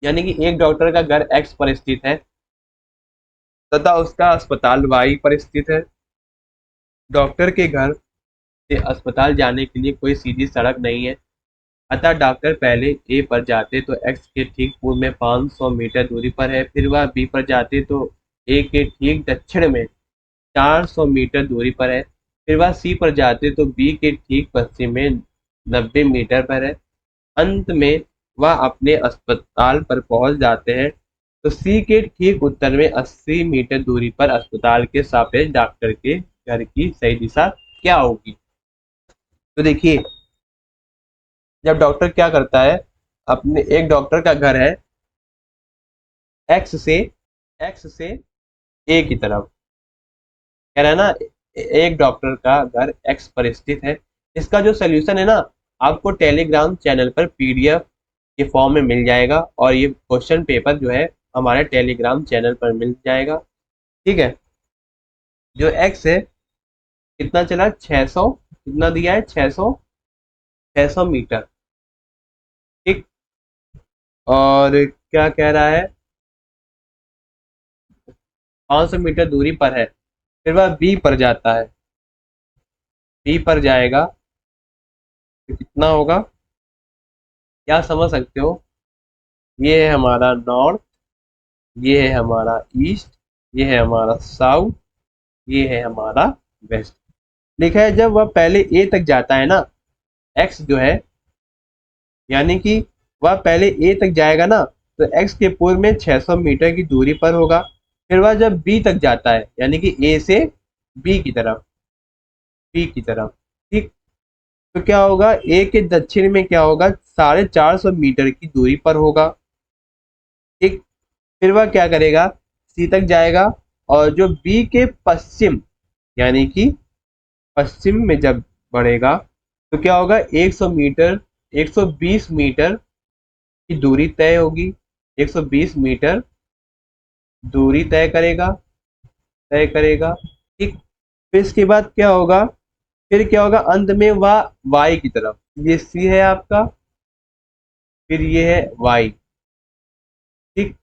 यानी कि एक doctor का घर x पर स्थित है तथा उसका अस्पताल वाई पर स्थित है। डॉक्टर के घर से अस्पताल जाने के लिए कोई सीधी सड़क नहीं है, अतः डॉक्टर पहले ए पर जाते तो एक्स के ठीक पूर्व में 500 मीटर दूरी पर है, फिर वह बी पर जाते तो ए के ठीक दक्षिण में 400 मीटर दूरी पर है, फिर वह सी पर जाते तो बी के ठीक पश्चिम में 90 मीटर पर है। अंत में वह अपने अस्पताल पर पहुंच जाते हैं तो सी के ठीक उत्तर में 80 मीटर दूरी पर अस्पताल के सापेक्ष डॉक्टर के घर की सही दिशा क्या होगी। तो देखिए, जब डॉक्टर क्या करता है, अपने एक डॉक्टर का घर है एक्स से ए की तरफ, कह रहा है ना, एक डॉक्टर का घर एक्स पर स्थित है। इसका जो सोल्यूशन है ना, आपको टेलीग्राम चैनल पर पीडीएफ के फॉर्म में मिल जाएगा और ये क्वेश्चन पेपर जो है हमारे टेलीग्राम चैनल पर मिल जाएगा। ठीक है, जो एक्स है कितना चला, 600, कितना दिया है, 600 मीटर। ठीक, और क्या कह रहा है, 500 मीटर दूरी पर है, फिर वह बी पर जाता है, बी पर जाएगा तो कितना होगा, क्या समझ सकते हो, ये है हमारा नॉर्थ, ये है हमारा ईस्ट, ये है हमारा साउथ, ये है हमारा वेस्ट। लिखा है जब वह पहले ए तक जाता है ना, एक्स जो है, यानी कि वह पहले ए तक जाएगा ना, तो एक्स के पूर्व में 600 मीटर की दूरी पर होगा। फिर वह जब बी तक जाता है, यानी कि ए से बी की तरफ, ठीक, तो क्या होगा, ए के दक्षिण में क्या होगा, 450 मीटर की दूरी पर होगा। ठीक, फिर वह क्या करेगा, सी तक जाएगा और जो बी के पश्चिम, यानी कि पश्चिम में जब बढ़ेगा तो क्या होगा, 100 मीटर 120 मीटर की दूरी तय होगी, 120 मीटर दूरी तय करेगा। ठीक, फिर इसके बाद क्या होगा, अंत में वह वाई की तरफ, ये सी है आपका, फिर ये है वाई। ठीक,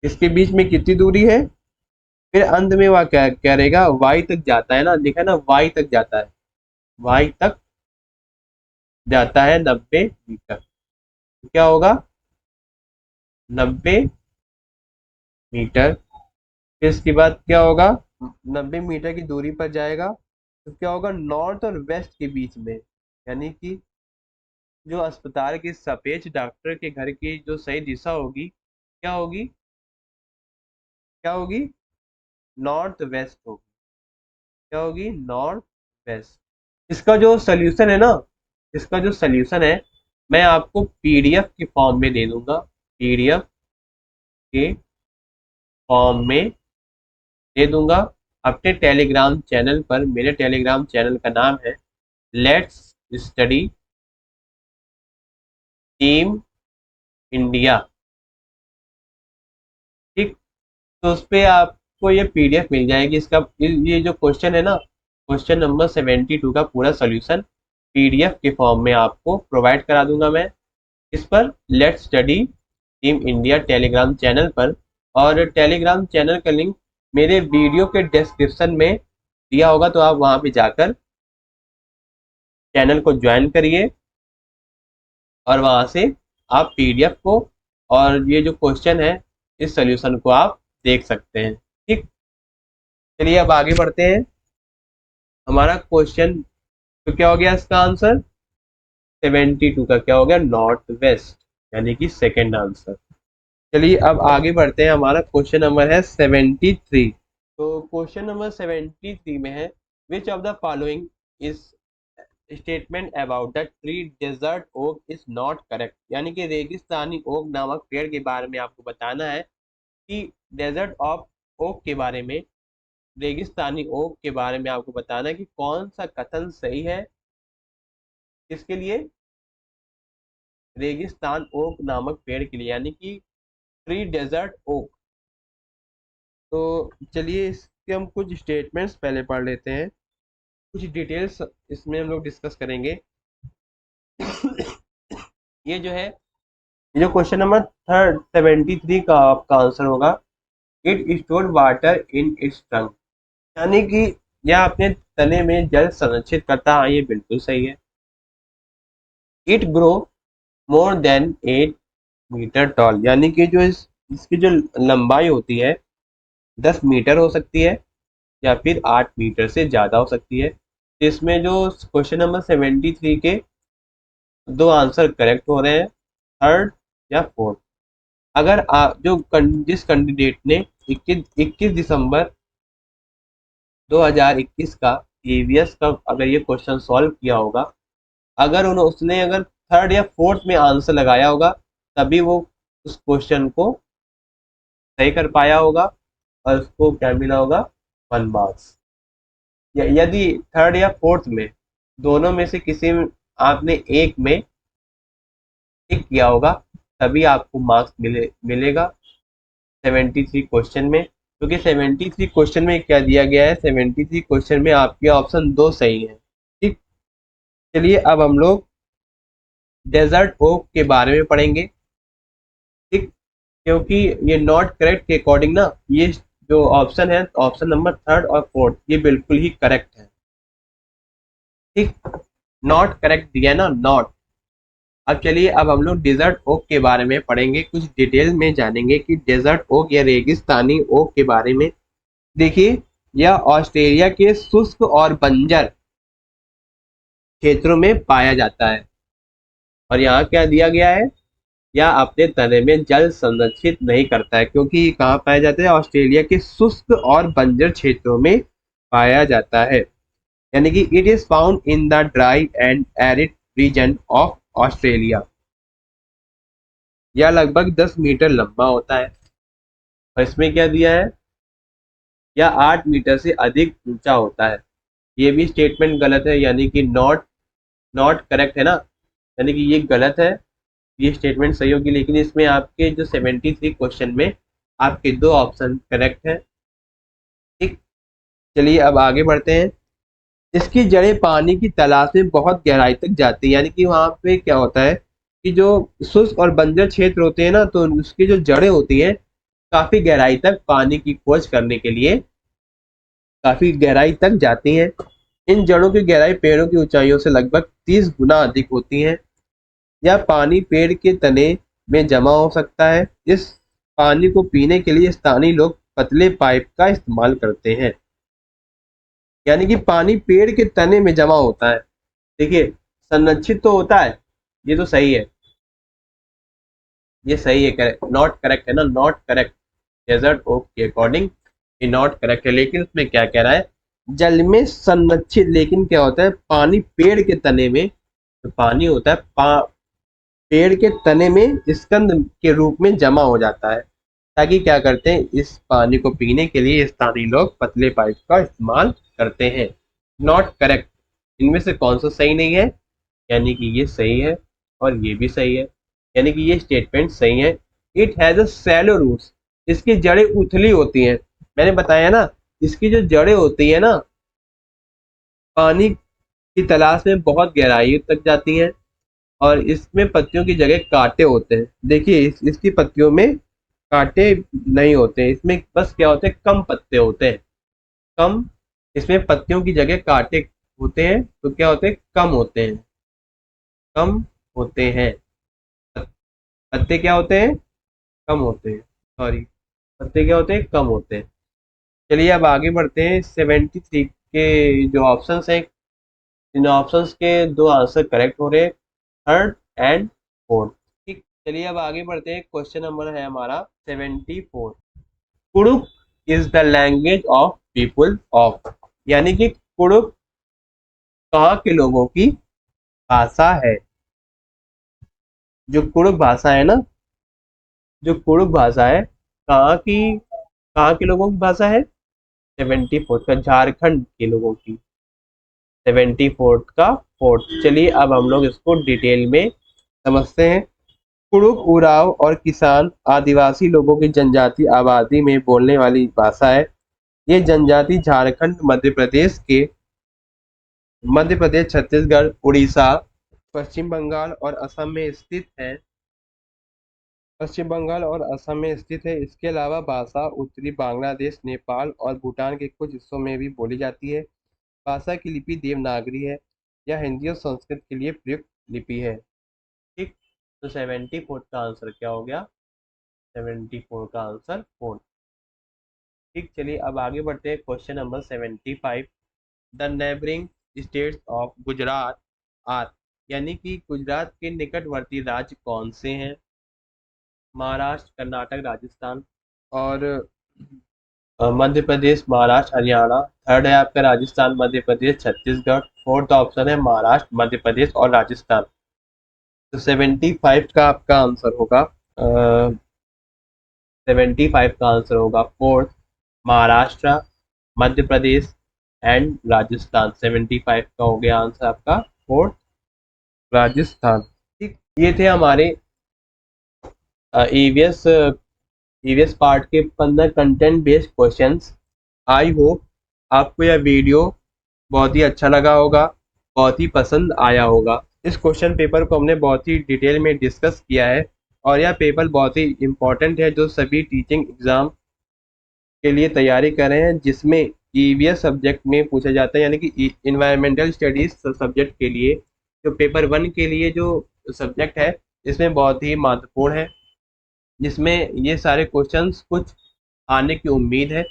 इसके बीच में कितनी दूरी है, फिर अंत में वह क्या करेगा, वाई तक जाता है ना, देखा ना, वाई तक जाता है, 90 मीटर, तो क्या होगा, 90 मीटर। फिर इसके बाद क्या होगा, 90 मीटर की दूरी पर जाएगा तो क्या होगा, नॉर्थ और वेस्ट के बीच में, यानी कि जो अस्पताल के सापेक्ष डॉक्टर के घर की जो सही दिशा होगी, क्या होगी, नॉर्थ वेस्ट होगी, क्या होगी, नॉर्थ वेस्ट। इसका जो सोल्यूशन है ना, मैं आपको पीडीएफ के फॉर्म में दे दूंगा, पीडीएफ के फॉर्म में दे दूंगा अपने टेलीग्राम चैनल पर। मेरे टेलीग्राम चैनल का नाम है लेट्स स्टडी टीम इंडिया। ठीक, तो उस पर आपको ये पीडीएफ मिल जाएगी। इसका ये जो क्वेश्चन है ना, क्वेश्चन नंबर 72 का पूरा सोल्यूशन पीडीएफ के फॉर्म में आपको प्रोवाइड करा दूंगा मैं। इस पर let's study team India Telegram channel पर, और टेलीग्राम चैनल का लिंक मेरे वीडियो के डिस्क्रिप्शन में दिया होगा, तो आप वहां पे जाकर चैनल को ज्वाइन करिए और वहां से आप पीडीएफ को और ये जो क्वेश्चन है इस सोल्यूशन को आप देख सकते हैं। ठीक, चलिए अब आगे बढ़ते हैं। हमारा क्वेश्चन तो क्या हो गया, इसका आंसर 72 का क्या हो गया, नॉर्थ वेस्ट, यानी कि सेकंड आंसर। चलिए अब आगे बढ़ते हैं। हमारा क्वेश्चन नंबर है 73। तो क्वेश्चन नंबर 73 में है, which of the following is statement about the tree desert oak is not correct, यानी कि रेगिस्तानी ओक नामक पेड़ के बारे में आपको बताना है कि डेजर्ट ऑफ ओक के बारे में, रेगिस्तानी ओक के बारे में आपको बताना है कि कौन सा कथन सही है। किसके लिए, रेगिस्तान ओक नामक पेड़ के लिए, यानी कि ट्री डेजर्ट ओक। तो चलिए इसके हम कुछ स्टेटमेंट्स पहले पढ़ लेते हैं, कुछ डिटेल्स इसमें हम लोग डिस्कस करेंगे। ये जो है, ये जो क्वेश्चन नंबर 73 का आपका आंसर होगा, it store water in its tongue, यानी कि यह अपने तने में जल संरक्षित करता है। ये बिल्कुल सही है। It grow more than 8 metre tall, यानी कि जो इसकी जो लंबाई होती है 10 मीटर हो सकती है या फिर 8 मीटर से ज़्यादा हो सकती है। इसमें जो क्वेश्चन नंबर 73 के दो आंसर करेक्ट हो रहे हैं, थर्ड या फोर्थ। अगर आप जिस कैंडिडेट ने 21 दिसंबर 2021 का ईवीएस का अगर ये क्वेश्चन सॉल्व किया होगा, अगर उसने अगर थर्ड या फोर्थ में आंसर लगाया होगा, तभी वो उस क्वेश्चन को सही कर पाया होगा और उसको क्या मिला होगा, 1 मार्क्स। यदि थर्ड या फोर्थ में दोनों में से किसी में आपने एक में टिक किया होगा, तभी आपको मार्क्स मिलेगा 73 क्वेश्चन में। क्योंकि 73 क्वेश्चन में क्या दिया गया है, 73 क्वेश्चन में आपके ऑप्शन 2 सही है। ठीक, चलिए अब हम लोग डेजर्ट ओक के बारे में पढ़ेंगे। ठीक, क्योंकि ये नॉट करेक्ट के अकॉर्डिंग ना, ये जो ऑप्शन है, ऑप्शन नंबर थर्ड और फोर्थ, ये बिल्कुल ही करेक्ट है। ठीक, नॉट करेक्ट दिया ना, नॉट। अब चलिए अब हम लोग डेजर्ट ओक के बारे में पढ़ेंगे, कुछ डिटेल में जानेंगे कि डेजर्ट ओक या रेगिस्तानी ओक के बारे में। देखिए, यह ऑस्ट्रेलिया के शुष्क और बंजर क्षेत्रों में पाया जाता है, और यहाँ क्या दिया गया है, यह अपने तने में जल संरक्षित नहीं करता है, क्योंकि ये कहाँ पाया जाता है, ऑस्ट्रेलिया के शुष्क और बंजर क्षेत्रों में पाया जाता है। यानी कि it is found in the dry and arid region of Australia. यह लगभग 10 मीटर लंबा होता है, और इसमें क्या दिया है, यह 8 मीटर से अधिक ऊंचा होता है। ये भी स्टेटमेंट गलत है, यानी कि नॉट नॉट करेक्ट है ना, यानी कि ये गलत है। ये स्टेटमेंट सही होगी, लेकिन इसमें आपके जो 73 क्वेश्चन में आपके दो ऑप्शन करेक्ट हैं। ठीक, चलिए अब आगे बढ़ते हैं। इसकी जड़ें पानी की तलाश में बहुत गहराई तक जाती है, यानी कि वहाँ पे क्या होता है कि जो शुष्क और बंजर क्षेत्र होते हैं ना, तो उसकी जो जड़ें होती हैं काफी गहराई तक पानी की खोज करने के लिए काफी गहराई तक जाती हैं। इन जड़ों की गहराई पेड़ों की ऊंचाइयों से लगभग 30 गुना अधिक होती है। यह पानी पेड़ के तने में जमा हो सकता है। इस पानी को पीने के लिए स्थानीय लोग पतले पाइप का इस्तेमाल करते हैं। यानी कि पानी पेड़ के तने में जमा होता है। देखिए, संरक्षित तो होता है, ये तो सही है, ये सही है, करेक्ट, नॉट करेक्ट है ना, नॉट करेक्ट। डेजर्ट ओक के अकॉर्डिंग ये नॉट करेक्ट है, लेकिन उसमें क्या कह रहा है, जल में संरक्षित, लेकिन क्या होता है, पानी पेड़ के तने में, तो पानी होता है पेड़ के तने में स्कंद के रूप में जमा हो जाता है, ताकि क्या करते हैं, इस पानी को पीने के लिए स्थानीय लोग पतले पाइप का इस्तेमाल करते हैं। नॉट करेक्ट, इनमें से कौन सा सही नहीं है, यानी कि ये सही है और ये भी सही है, यानी कि ये स्टेटमेंट सही है। It has a shallow roots, इसकी जड़ें उथली होती हैं। मैंने बताया ना, इसकी जो जड़ें होती है ना, पानी की तलाश में बहुत गहराई तक जाती हैं, और इसमें पत्तियों की जगह कांटे होते हैं। देखिए इसकी पत्तियों में कांटे नहीं होते हैं, इसमें बस क्या होते हैं, कम पत्ते होते हैं, कम। इसमें पत्तियों की जगह कांटे होते हैं, तो क्या होते हैं, कम होते हैं, कम होते हैं। पत्ते क्या होते हैं, कम होते हैं, सॉरी, पत्ते क्या होते हैं, कम होते हैं। चलिए अब आगे बढ़ते हैं। 73 के जो ऑप्शंस हैं, इन ऑप्शंस के दो आंसर करेक्ट हो रहे हैं, थर्ड एंड फोर्थ। ठीक, चलिए अब आगे बढ़ते हैं। क्वेश्चन नंबर है हमारा 74। Kurukh is the language of people of, यानी कि कुड़ुक कहाँ के लोगों की भाषा है। जो कुड़ुक भाषा है ना, जो कुड़ुक भाषा है, कहाँ के लोगों की भाषा है। 74 का झारखंड के लोगों की, 74 का फोर्थ। चलिए अब हम लोग इसको डिटेल में समझते हैं। कुड़ुक उरांव और किसान आदिवासी लोगों की जनजाति आबादी में बोलने वाली भाषा है। ये जनजाति झारखंड, मध्य प्रदेश, छत्तीसगढ़, उड़ीसा, पश्चिम बंगाल और असम में स्थित है। पश्चिम बंगाल और असम में स्थित है। इसके अलावा भाषा उत्तरी बांग्लादेश, नेपाल और भूटान के कुछ हिस्सों में भी बोली जाती है। भाषा की लिपि देवनागरी है। यह हिंदी और संस्कृत के लिए प्रयुक्त लिपि है। ठीक, तो 74 का आंसर क्या हो गया, 74 का आंसर फोर्थ। ठीक, चलिए अब आगे बढ़ते हैं। Question number 75। The neighbouring states of Gujarat are, यानी कि गुजरात के निकटवर्ती राज्य कौन से हैं। महाराष्ट्र, कर्नाटक, राजस्थान और मध्य प्रदेश, महाराष्ट्र, हरियाणा। थर्ड है आपका राजस्थान, मध्य प्रदेश, छत्तीसगढ़। फोर्थ ऑप्शन है महाराष्ट्र, मध्य प्रदेश और राजस्थान। तो 75 का आपका आंसर होगा, 75 का आंसर होगा फोर्थ, महाराष्ट्र, मध्य प्रदेश एंड राजस्थान। 75 का हो गया आंसर आपका फोर्थ, राजस्थान। ठीक, ये थे हमारे ईवीएस ईवीएस पार्ट के 15 content based questions. I hope आपको यह वीडियो बहुत ही अच्छा लगा होगा, बहुत ही पसंद आया होगा। इस क्वेश्चन पेपर को हमने बहुत ही डिटेल में डिस्कस किया है और यह पेपर बहुत ही इम्पोर्टेंट है, जो सभी टीचिंग एग्जाम के लिए तैयारी कर रहे हैं, जिसमें ईवीएस सब्जेक्ट में पूछा जाता है, यानी कि इन्वायरमेंटल स्टडीज सब्जेक्ट के लिए जो पेपर 1 के लिए जो सब्जेक्ट है, इसमें बहुत ही महत्वपूर्ण है, जिसमें ये सारे क्वेश्चंस कुछ आने की उम्मीद है,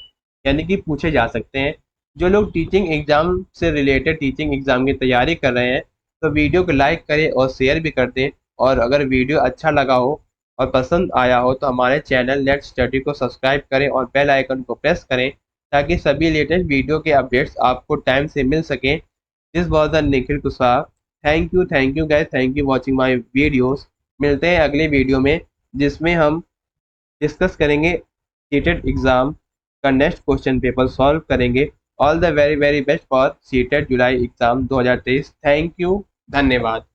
यानी कि पूछे जा सकते हैं। जो लोग टीचिंग एग्जाम से रिलेटेड टीचिंग एग्जाम की तैयारी कर रहे हैं, तो वीडियो को लाइक करें और शेयर भी कर दें। और अगर वीडियो अच्छा लगा हो और पसंद आया हो तो हमारे चैनल लेट स्टडी को सब्सक्राइब करें और बेल आइकन को प्रेस करें, ताकि सभी लेटेस्ट वीडियो के अपडेट्स आपको टाइम से मिल सकें। This was the Nikhil Kushwaha. Thank you guys, thank you watching my videos. मिलते हैं अगले वीडियो में, जिसमें हम डिस्कस करेंगे सीटेट एग्जाम का नेक्स्ट क्वेश्चन पेपर सॉल्व करेंगे। All the very very best for CTET July exam 2023। Thank you, धन्यवाद।